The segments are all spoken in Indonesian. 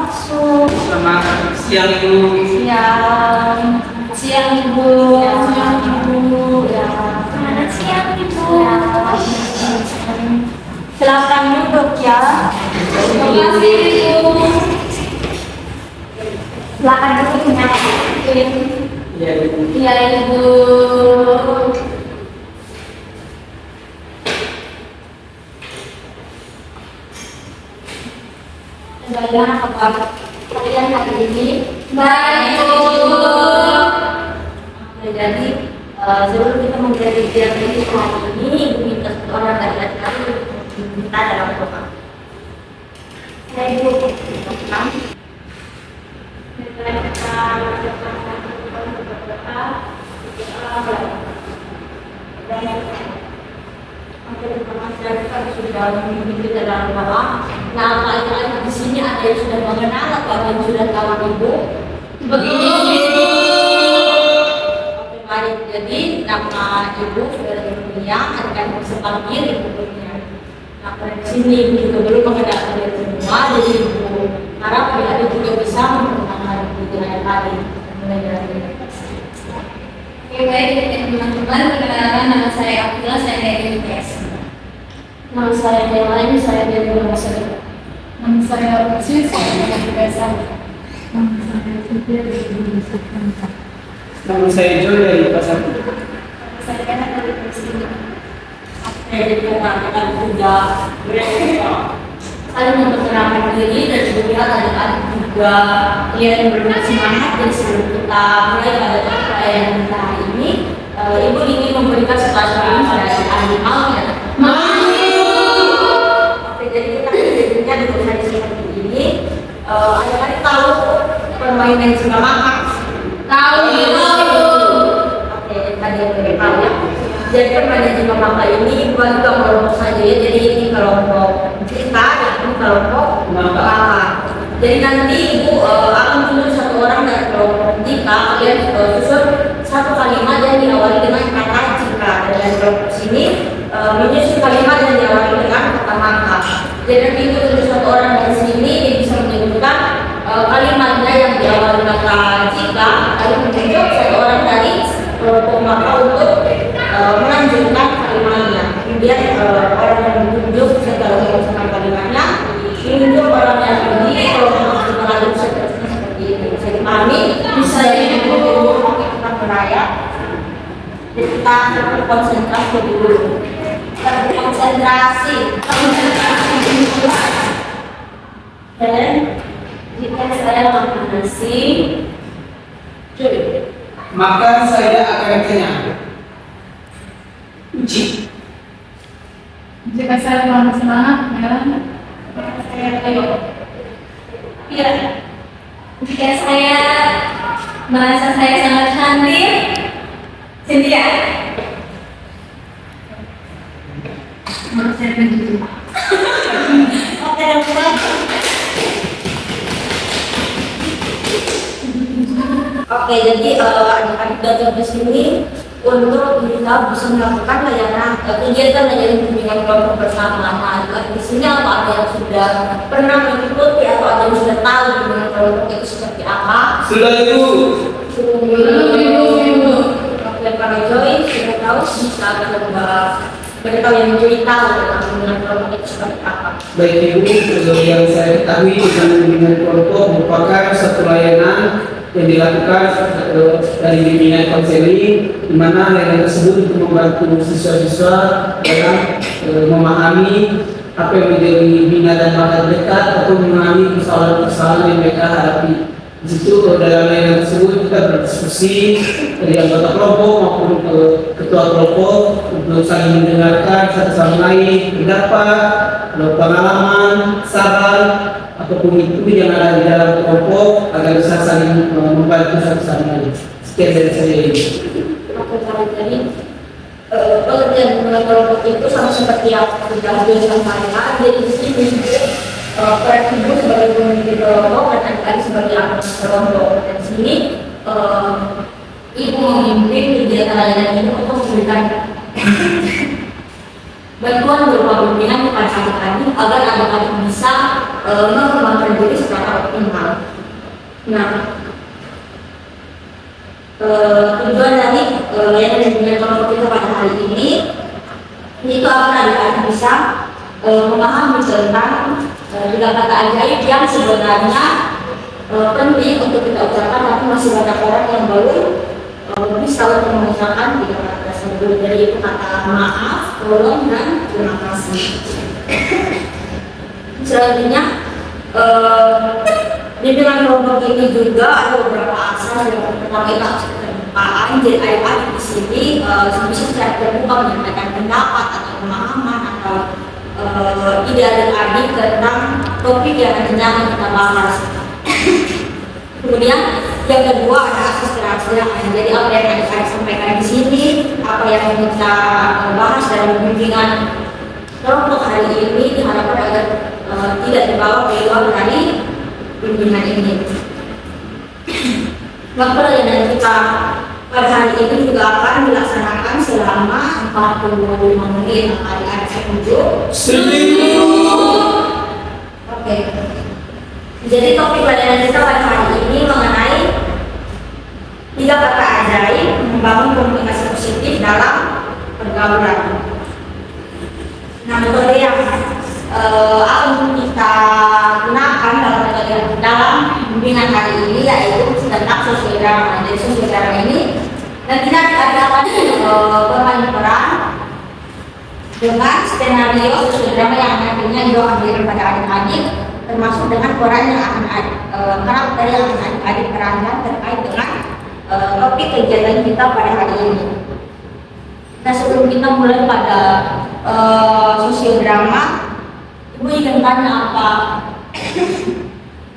masuk. Selamat siang Ibu. Siang. Siang Ibu. Siang Ibu. Ya. Selamat siang Ibu. Ya. Silakan duduk ya. Terima kasih Ibu. Silakan duduk ya. Iya Ibu. Iya Ibu. Bagaimana kabar kalian hari ini? Baik Bu. Jadi sebelum kita memulai kegiatan ini hari ini, Ibu minta orang dari adik-adik untuk kita dalam doa. Saya Ibu berdoa. Sudah memimpin kita dalam doa. Nah, kalian di sini ada yang sudah mengenal atau ada yang sudah tahu Ibu? Begitu. Oke, mari. Jadi nama Ibu saudara Kurnia, adik-adik bisa panggil Ibu Kurnia. Nah, di sini Ibu juga belum mengenal kalian semua, jadi Ibu harap adik-adik juga bisa mengenal Ibu dengan tadi. Mulai dari Oke, baik teman-teman, perkenalkan nama saya Abdullah, saya dari IPS. nama saya Dela, saya dari Rumah. Nama saya Rusi, saya dari IPS. Nama saya Joy dari Pasar. Saya Kena dari IPS. Oke, jadi rekan-rekan juga saling memperkenalkan diri dan juga adik-adik juga yang bersemangat. Dan sebelum kita mulai pada perayaan kita hari ini, Ibu ingin memberikan sesuatu pada adik-adik mau ya? Oke, jadi kita jadinya dengan hari seperti ini. Adik-adik tahu permainan jika makan? Tahu. Oke, tadi yang tahu ya. Jadi permainan jika makan ini bukan dua kelompok saja ya. Jadi ini kelompok kita dan ini kelompok makan. Jadi nanti Ibu akan tunjuk satu orang dari kelompok kita. Kalian susun satu kalimat yang diawali dengan kata jika. Dan dari kelompok sini menyusun kalimat yang diawali dengan kata maka. Jadi nanti Ibu tunjuk satu orang dari sini yang bisa menyebutkan kalimatnya yang diawali kata jika. Lalu menunjuk satu orang dari kelompok maka untuk melanjutkan kalimatnya. Kemudian orang yang ditunjuk setelah menyelesaikan kalimatnya menunjuk orang yang ini kalau lanjut seperti ini. Bisa dipahami? Bisa Ibu. Kita beraya. Kita berkonsentrasi dulu. Konsentrasi. Dan jika saya makan nasi, Maka saya akan kenyang. Uji. Jika saya kurang semangat, saya ayo. Iya. jika saya merasa saya sangat cantik, Cynthia. Menurut saya begitu. Oke, dan Oke, jadi adik-adik belajar di sini untuk kita bisa melakukan kegiatan layanan bimbingan kelompok bersama. Nah, adik-adik di sini apa ada yang sudah pernah mengikuti atau ada yang sudah tahu bimbingan kelompok itu seperti apa? Sudah Ibu. Ibu. Oke, Pak Joy sudah tahu bisa beritahu yang Joy tahu tentang bimbingan kelompok itu seperti apa? Baik Ibu, yang saya ketahui bimbingan kelompok merupakan satu layanan yang dilakukan dari bimbingan konseling, di mana layanan tersebut untuk membantu siswa-siswa dalam memahami apa yang menjadi minat dan bakat mereka atau memahami persoalan-persoalan yang mereka hadapi. Di situ dalam layanan tersebut kita berdiskusi dari anggota kelompok maupun ketua kelompok untuk saling mendengarkan satu sama lain pendapat, pengalaman, saran ataupun itu yang ada di dalam kelompok agar bisa saling membantu satu sama lain. Sekian dari saya ini. Oke, jadi pengertian bimbingan kelompok itu sama seperti yang sudah disampaikan. Jadi di sini peran Ibu sebagai pemimpin kelompok dan adik-adik sebagai anggota kelompok. Dan di sini Ibu memimpin kegiatan layanan ini untuk memberikan bantuan berupa bimbingan kepada adik-adik agar adik-adik bisa mengembangkan diri secara optimal. Nah, tujuan dari layanan bimbingan kelompok kita pada hari ini itu agar adik-adik bisa memahami tentang 3 kata ajaib yang sebenarnya penting untuk kita ucapkan, tapi masih banyak orang yang belum bisa untuk mengucapkan 3 kata tersebut. Jadi itu kata maaf, tolong, dan terima kasih. Selanjutnya bimbingan kelompok ini juga ada beberapa asal yang pertama itu akses keterbukaan. Jadi adik-adik di sini bisa secara terbuka menyampaikan pendapat atau pemahaman atau ide adik-adik tentang topik yang nantinya akan kita bahas. Kemudian yang kedua ada akses kerahasiaan. Jadi apa yang adik-adik sampaikan di sini, apa yang kita bahas dalam bimbingan kelompok hari ini diharapkan agar tidak dibawa keluar dari bimbingan ini. Waktu layanan kita pada hari ini juga akan dilaksanakan selama 45 menit. Adik-adik setuju? Oke. Jadi topik layanan kita pada hari ini mengenai 3 kata ajaib membangun komunikasi positif dalam pergaulan. Nah, metode yang akan kita gunakan dalam bimbingan hari ini yaitu tentang sosiodrama. Jadi sosiodrama ini nantinya akan bermain peran dengan skenario sosiodrama yang nantinya juga akan diberikan pada adik-adik, termasuk dengan peran yang akan karakter yang akan adik-adik perankan terkait dengan topik kegiatan kita pada hari ini. Nah, sebelum kita mulai pada sosiodrama, Ibu ingin tanya apa?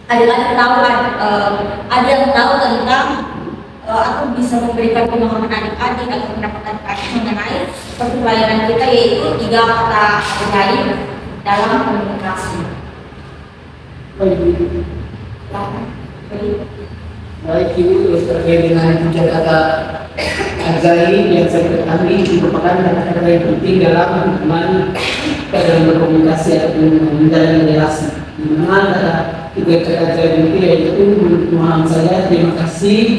Adik-adik tahu ada yang tahu tentang atau bisa memberikan pemahaman adik-adik atau pendapat adik-adik mengenai topik pelayanan kita, yaitu 3 kata ajaib dalam komunikasi. Baik, Ibu, terus terkait dengan 3 kata ajaib yang saya ketahui merupakan kata-kata yang penting dalam hubungan dalam berkomunikasi atau menjalin relasi. Di mana 3 kata ajaib itu yaitu pemahaman saya, terima kasih,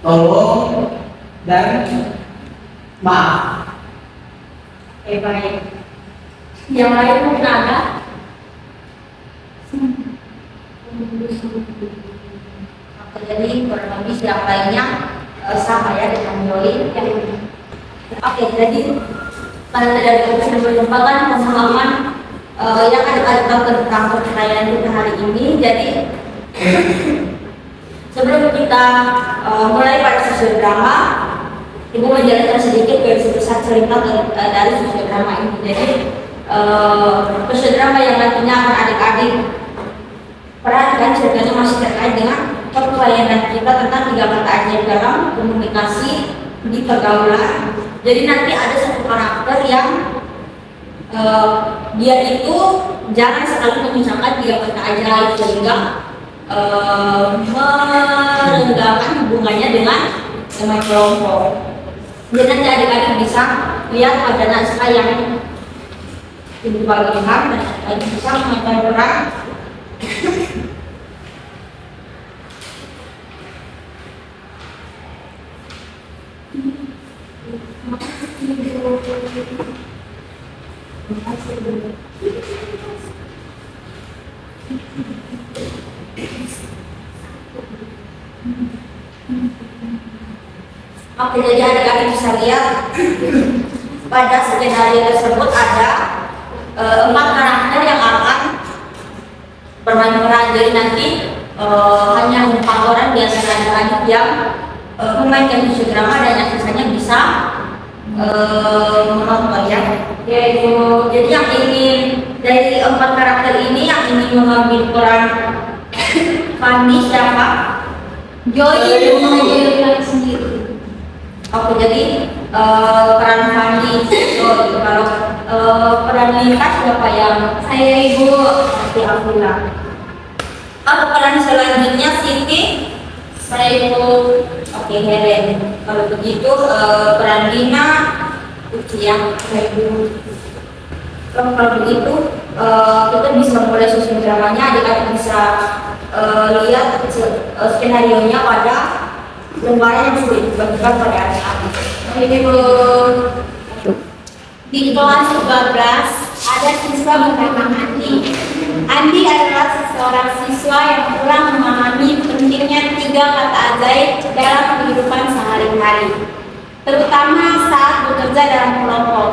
tolong, dan maaf. Baik. Yang lain mungkin ada? Jadi kurang lebih yang lainnya sama ya dengan Yoli. Oke, jadi pada dari kita menyumbangkan pemahaman yang ada tentang pertanyaan kita hari ini. Jadi sebelum kita mulai pada sosiodrama, Ibu menjelaskan sedikit garis besar cerita dari sosiodrama ini. Jadi sosiodrama yang nantinya akan adik-adik perhatikan ceritanya masih terkait dengan pelayanan kita tentang 3 kata ajaib dalam komunikasi di pergaulan. Jadi nanti ada satu karakter yang dia itu jarang sekali mengucapkan 3 kata ajaib sehingga merendahkan hubungannya dengan kelompok. Jadi nanti adik-adik bisa lihat pada naskah yang Ibu bagikan dan adik bisa memainkan peran. Oke, jadi adik-adik bisa lihat pada skenario tersebut ada 4 karakter yang akan bermain peran. Jadi nanti hanya 4 orang di antara adik-adik yang memainkan sosiodrama dan yang sisanya bisa menonton ya. Jadi yang ingin dari 4 karakter ini yang ingin mengambil peran Fanny siapa? Joy sendiri. Oke, jadi peran Fanny Joy. Kalau peran Lita siapa yang? Saya Ibu. Oke, alhamdulillah. Peran selanjutnya Siti. Saya Ibu. Oke, Helen. Kalau begitu peran Lina Uci yang saya Ibu. Kalau begitu kita bisa mulai susun dramanya, adik-adik bisa lihat skenario-nya pada lembaran yang sudah dibagikan pada adik-adik. Ini di kelas 13 ada siswa bernama Andi. Andi adalah seorang siswa yang kurang memahami pentingnya 3 kata ajaib dalam kehidupan sehari-hari, terutama saat bekerja dalam kelompok.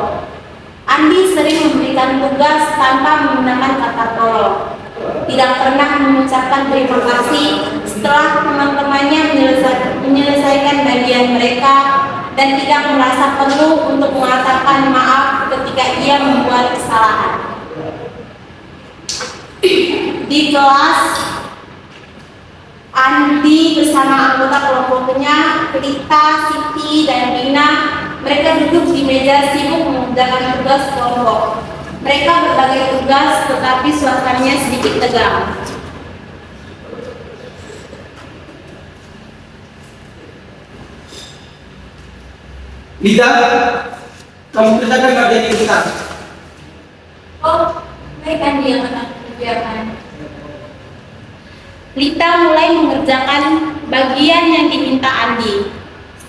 Andi sering memberikan tugas tanpa menggunakan kata tolong, tidak pernah mengucapkan terima kasih setelah teman-temannya menyelesaikan bagian mereka, dan tidak merasa perlu untuk mengatakan maaf ketika ia membuat kesalahan. Di kelas, Andi bersama anggota kelompoknya, Pelita, Siti, dan Dina, mereka duduk di meja sibuk mengerjakan tugas kelompok. Mereka berbagai tugas, tetapi suasananya sedikit tegang. Lita, kamu kerjakan bagian ini kita. Oh, baik Andi yang akan kerjakan. Lita mulai mengerjakan bagian yang diminta Andi.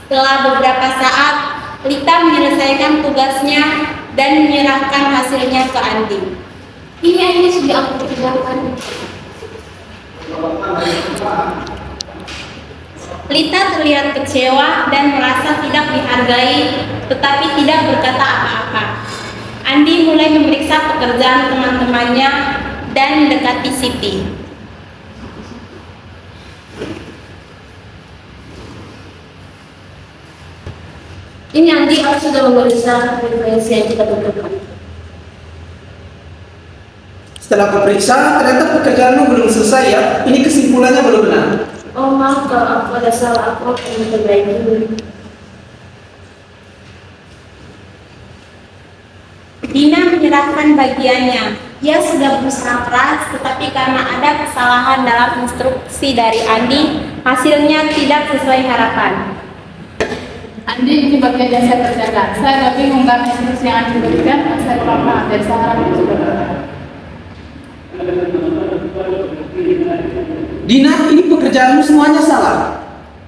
Setelah beberapa saat, Lita menyelesaikan tugasnya dan menyerahkan hasilnya ke Andi. Ini sudah aku kerjakan. Lita terlihat kecewa dan merasa tidak dihargai, tetapi tidak berkata apa-apa. Andi mulai memeriksa pekerjaan teman-temannya dan mendekati Siti. Ini Andi, aku sudah memeriksa referensi yang kita tentukan. Setelah aku periksa, ternyata pekerjaanmu belum selesai ya. Ini kesimpulannya belum benar. Oh maaf kalau aku ada salah, aku akan memperbaiki. Dina menyerahkan bagiannya. Dia sudah berusaha keras, tetapi karena ada kesalahan dalam instruksi dari Andi, hasilnya tidak sesuai harapan. Andi, ini bagian yang saya kerjakan. Saya agak bingung karena instruksi yang Andi berikan, saya kurang paham dan saya harap itu sudah benar. Dina, ini pekerjaanmu semuanya salah.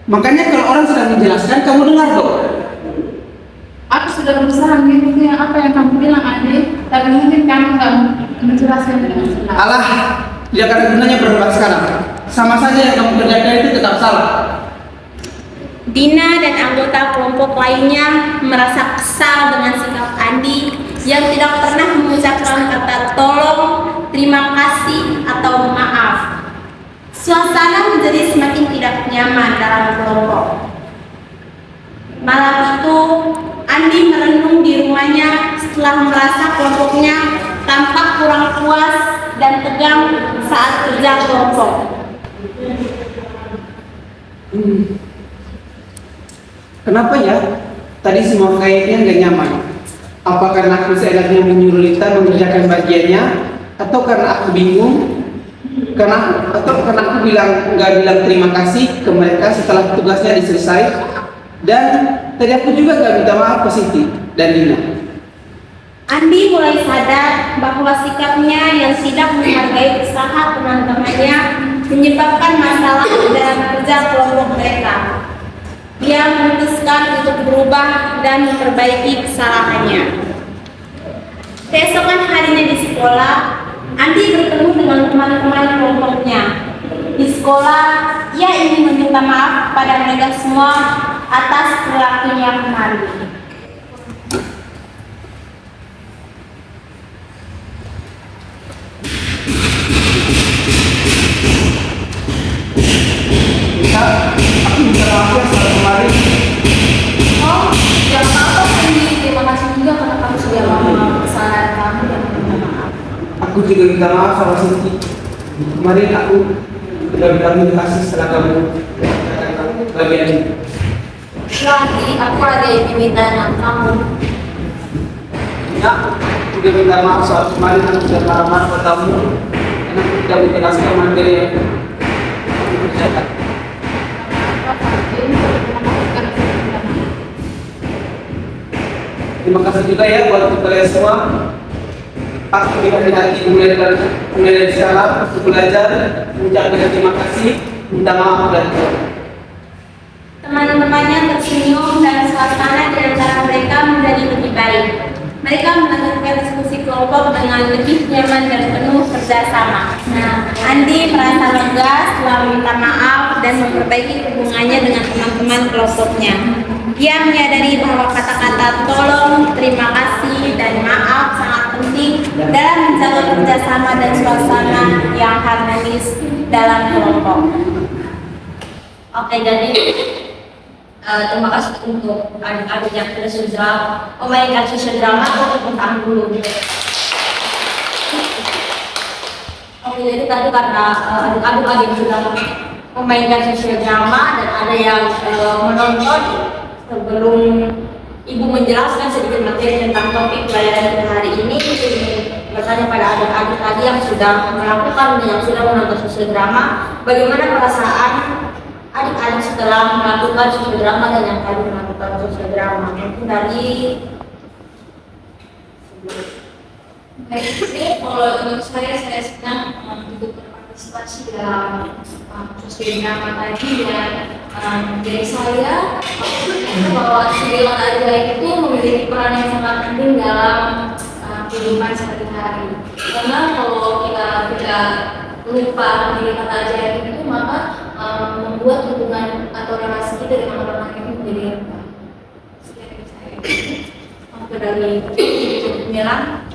Makanya kalau orang sedang menjelaskan, kamu dengar dong. Aku sudah berusaha mengikuti apa yang kamu bilang, Andi, tapi mungkin kamu nggak menjelaskan dengan jelas. Alah, tidak ada gunanya berdebat sekarang. Sama saja yang kamu kerjakan itu tetap salah. Dina dan anggota kelompok lainnya merasa kesal dengan sikap Andi yang tidak pernah mengucapkan kata tolong, terima kasih, atau maaf. Suasana menjadi semakin tidak nyaman dalam kelompok. Malam itu, Andi merenung di rumahnya setelah merasa kelompoknya tampak kurang puas dan tegang saat kerja kelompok. Kenapa ya? Tadi semua kayaknya nggak nyaman. Apa karena aku seenaknya menyuruh Lita mengerjakan bagiannya, atau karena aku bingung? Atau karena aku nggak bilang terima kasih ke mereka setelah tugasnya diselesai? Dan tadi aku juga nggak minta maaf ke Siti dan Dina. Andi mulai sadar bahwa sikapnya yang tidak menghargai usaha teman-temannya menyebabkan masalah dalam kerja kelompok mereka. Dia memutuskan untuk berubah dan memperbaiki kesalahannya. Keesokan harinya di sekolah, Andi bertemu dengan teman-teman kelompoknya. Di sekolah, ia ingin meminta maaf pada mereka semua atas perilakunya kemarin. Aku minta maaf ya soal kemarin. Oh, jangan apa-apa Andi. Terima kasih juga karena kamu sudah memaafkan kesalahan kamu dan meminta maaf. Aku juga minta maaf sama Siti. Kemarin aku udah bilang terima kasih setelah kamu bagian ini. Andi, aku ada yang diminta dengan kamu. Ya, aku juga minta maaf soal kemarin aku sudah marah-marah ke kamu karena aku tidak menjelaskan materi yang aku kerjakan. Terima kasih juga ya buat kalian semua. pasti kita hati mulai dari sekarang untuk belajar, mengucapkan terima kasih, minta maaf dan Teman-temannya tersenyum dan suasana di antara mereka menjadi lebih baik. Mereka melanjutkan diskusi kelompok dengan lebih nyaman dan penuh kerjasama. Nah, Andi merasa lega setelah meminta maaf dan memperbaiki hubungannya dengan teman-teman kelompoknya. Dia menyadari bahwa kata-kata tolong, terima kasih, dan maaf sangat penting dalam menjaga kerjasama dan suasana yang harmonis dalam kelompok. Oke, jadi terima kasih untuk adik-adik yang sudah memainkan sosial drama untuk tahan dulu. Oke, jadi tadi karena adik-adik sudah memainkan sosial drama dan ada yang menonton, sebelum ibu menjelaskan sedikit materi tentang topik pelajaran kita hari ini, bertanya pada adik-adik tadi yang sudah melakukan dan yang sudah menonton sosial drama, bagaimana perasaan adik-adik setelah melakukan sosial drama dan yang tadi melakukan sosial drama. Mungkin dari Baik, kalau untuk saya senang untuk berpartisipasi dalam sosial drama tadi dan dari saya bahwa sosial drama itu memiliki peran yang sangat penting dalam kehidupan sehari-hari. Karena kalau kita tidak lupa menjadi kata ajaib itu, maka membuat hubungan atau relasi kita dengan orang lain itu menjadi rendah. Sekian dari saya. Oke, dari Mira.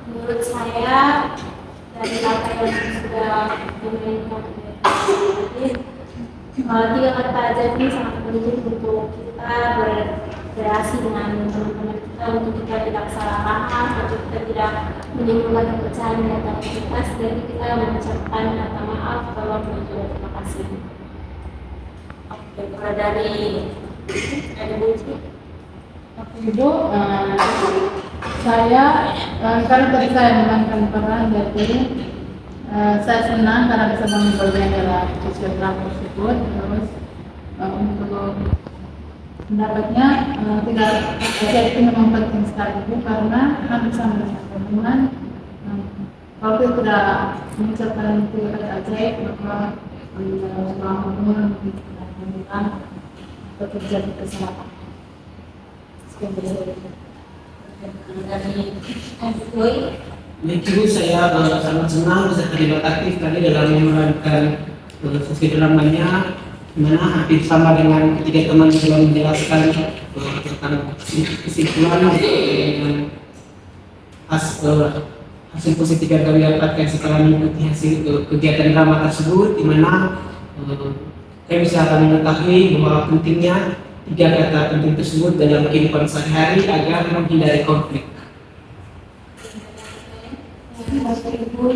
Menurut saya dari apa yang sudah dimainkan tiga kata ajaib ini sangat penting untuk kita berinteraksi dengan teman-teman kita, untuk kita tidak salah paham, untuk kita tidak menimbulkan perpecahan di antara kita, dan kita mengucapkan kata maaf, tolong dan juga terima kasih. Oke, kalau dari Buci. Ibu, saya karena tadi saya memainkan peran, jadi saya senang karena bisa mengambil bagian dalam sosial drama tersebut. Terus untuk pendapatnya tidak saya itu memang penting sekali Bu, karena kan bisa melihat teman. Kalau kita tidak mengucapkan tiga kata ajaib, maka selama hubungan kita atau terjadi kesalahan. Dari Boy. Ibu, saya sangat senang bisa terlibat aktif tadi dalam memerankan sesi dramanya, dimana hampir sama dengan ketiga teman sudah menjelaskan tentang kesimpulan dengan hasil positif yang kami dapatkan setelah mengikuti hasil kegiatan drama tersebut, dimana kami bisa akan mengetahui bahwa pentingnya tiga kata penting tersebut dalam kehidupan sehari-hari agar menghindari konflik. Terima kasih Ibu.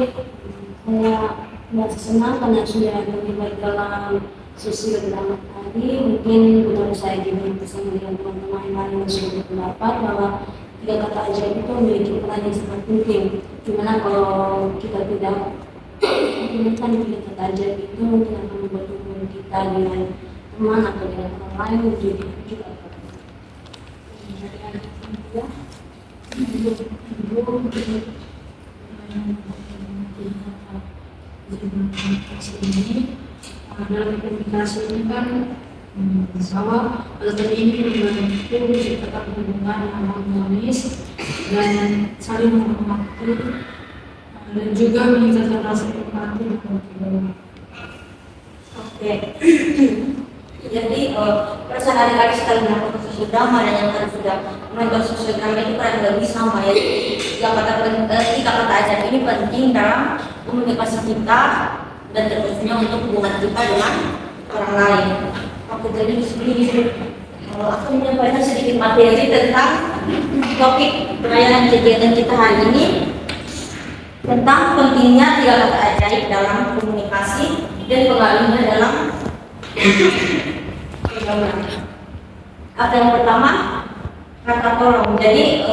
Saya merasa senang karena sudah terlibat dalam sosial drama tadi. Mungkin benar saya juga bersama dengan teman-teman lain yang sudah berpendapat bahwa tiga kata ajaib itu memiliki peran yang sangat penting. Dimana kalau kita tidak menggunakan tiga kata ajaib itu mungkin akan membuat hubungan kita dengan teman atau dengan orang lain menjadi juga. Dalam komunikasi ini kan bahwa tadi ini membantu menciptakan hubungan yang harmonis dan saling menghormati dan juga meningkatkan rasa empati dan kebahagiaan. Oke. Jadi perasaan adik-adik setelah melakukan sosial drama dan yang tadi sudah menonton sosial drama itu kurang lebih sama ya. Tiga kata ajaib ini penting dalam komunikasi kita dan terkhususnya untuk hubungan kita dengan orang lain. Oke, jadi di sini aku menyampaikan sedikit materi tentang topik pelayanan kegiatan kita hari ini tentang pentingnya tiga kata ajaib dalam komunikasi dan pengaruhnya dalam Apa yang pertama, kata tolong. Jadi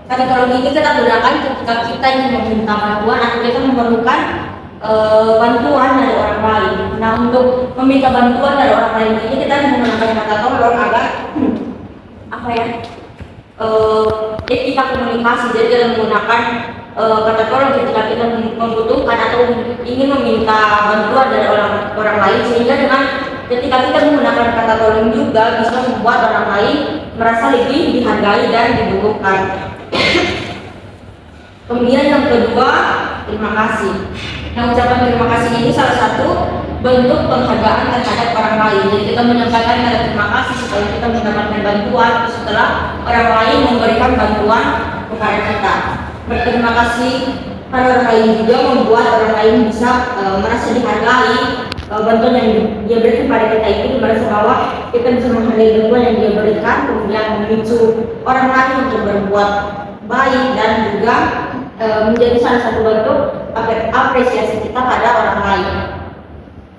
kata tolong ini kita gunakan ketika kita ingin meminta bantuan atau kita memerlukan bantuan dari orang lain. Nah, untuk meminta bantuan dari orang lain ini kita menggunakan kata tolong agar etika komunikasi. Jadi dalam menggunakan kata tolong ketika kita membutuhkan atau ingin meminta bantuan dari orang lain, sehingga dengan ketika kita menggunakan kata tolong juga bisa membuat orang lain merasa lebih dihargai dan dibutuhkan. Kemudian yang kedua, terima kasih. Nah, ucapan terima kasih ini salah satu bentuk penghargaan terhadap orang lain. Jadi kita menyampaikan kata terima kasih setelah kita mendapatkan bantuan, setelah orang lain memberikan bantuan kepada kita. Berterima kasih pada orang lain juga membuat orang lain bisa merasa dihargai. Bantuan yang dia berikan pada kita itu merasa bahwa kita bisa menghargai bantuan yang dia berikan, kemudian memicu orang lain untuk berbuat baik dan juga menjadi salah satu bentuk apresiasi kita pada orang lain.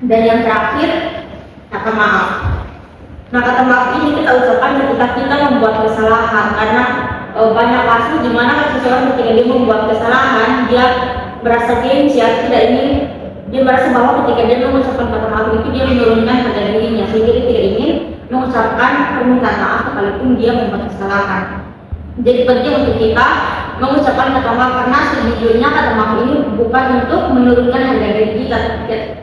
Dan yang terakhir, kata maaf. Nah, kata maaf ini kita ucapkan ketika kita membuat kesalahan, karena banyak kasus di mana seseorang ketika dia membuat kesalahan, dia merasa gengsi, tidak ingin, dia merasa bahwa ketika dia mengucapkan kata maaf itu dia menurunkan harga dirinya, sehingga dia tidak ingin mengucapkan permintaan maaf sekalipun dia membuat kesalahan. Jadi penting untuk kita mengucapkan kata maaf, karena sejujurnya kata maaf ini bukan untuk menurunkan harga diri kita,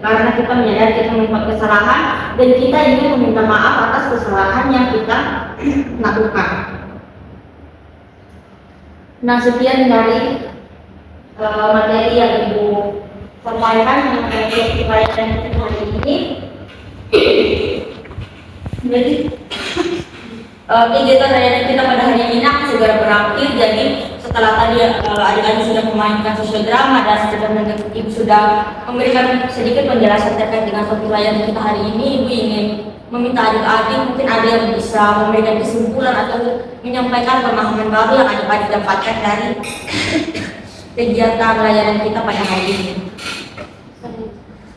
karena kita menyadari kita membuat kesalahan dan kita ingin meminta maaf atas kesalahan yang kita lakukan. Nah, sekian dari materi yang Ibu sampaikan mengenai pelayanan kita hari ini. Jadi kegiatan layanan kita pada hari ini akan segera berakhir. Jadi setelah tadi adik-adik sudah memainkan sosial drama dan Ibu sudah memberikan sedikit penjelasan terkait dengan topik layanan kita hari ini, Ibu ingin meminta adik-adik, mungkin ada yang bisa memberikan kesimpulan atau menyampaikan pemahaman baru yang adik-adik dapatkan dari kegiatan layanan kita pada hari ini.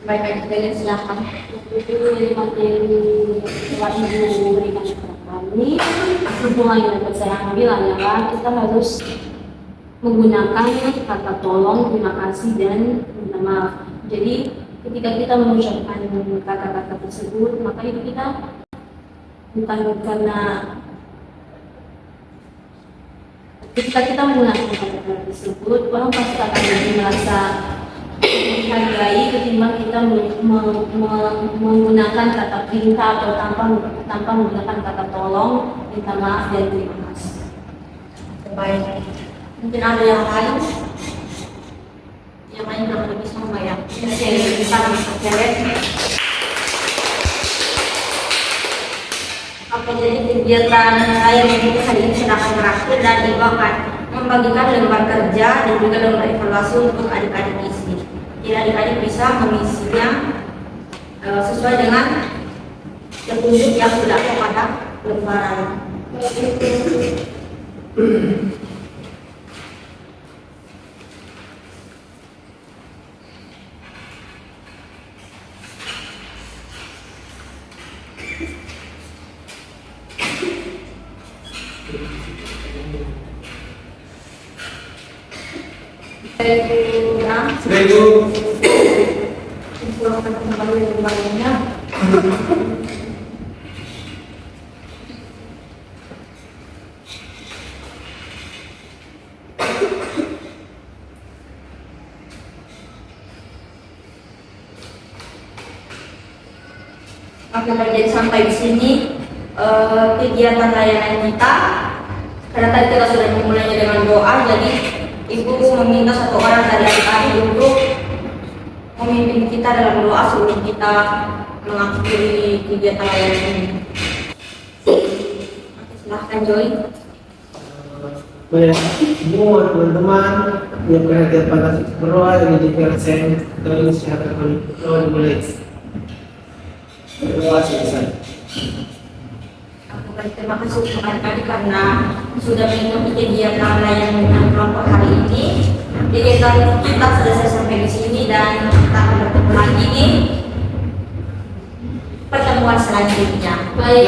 Baik, adik-adik silakan. Itu dari materi yang Ibu berikan kepada kami, hubungan yang dapat saya ambil adalah kita harus menggunakan kata tolong, terima kasih, dan minta maaf. Jadi ketika kita mengucapkan kata-kata tersebut, maka itu kita bukan karena ketika kita menggunakan kata-kata tersebut, orang pasti akan lebih merasa menghargai ketimbang kita menggunakan kata perintah atau tanpa menggunakan kata tolong, minta maaf, dan terima kasih. Baik, mungkin ada yang lain kurang lebih sama ya. Oke, jadi kegiatan layanan kita hari ini sudah akan berakhir dan Ibu akan membagikan lembar kerja dan juga lembar evaluasi untuk adik-adik isi. Jadi adik-adik bisa mengisinya sesuai dengan petunjuk yang sudah ada pada lembaran. Seribu. Pulang kembali lembarannya. Oke, jadi sampai di sini kegiatan layanan kita. Karena tadi kita sudah memulainya dengan doa, jadi Ibu meminta satu orang dari adik-adik untuk memimpin kita dalam doa sebelum kita mengakhiri kegiatan layanan ini. Oke, silahkan Joy. Baik, semua teman-teman yang perhatian pada berdoa dengan dipersen dari kesehatan kami dimulai. Berdoa selesai. Terima kasih untuk adik-adik karena sudah mengikuti kegiatan layanan kelompok hari ini. Kegiatan kita selesai sampai di sini dan kita akan bertemu lagi di pertemuan selanjutnya. Baik.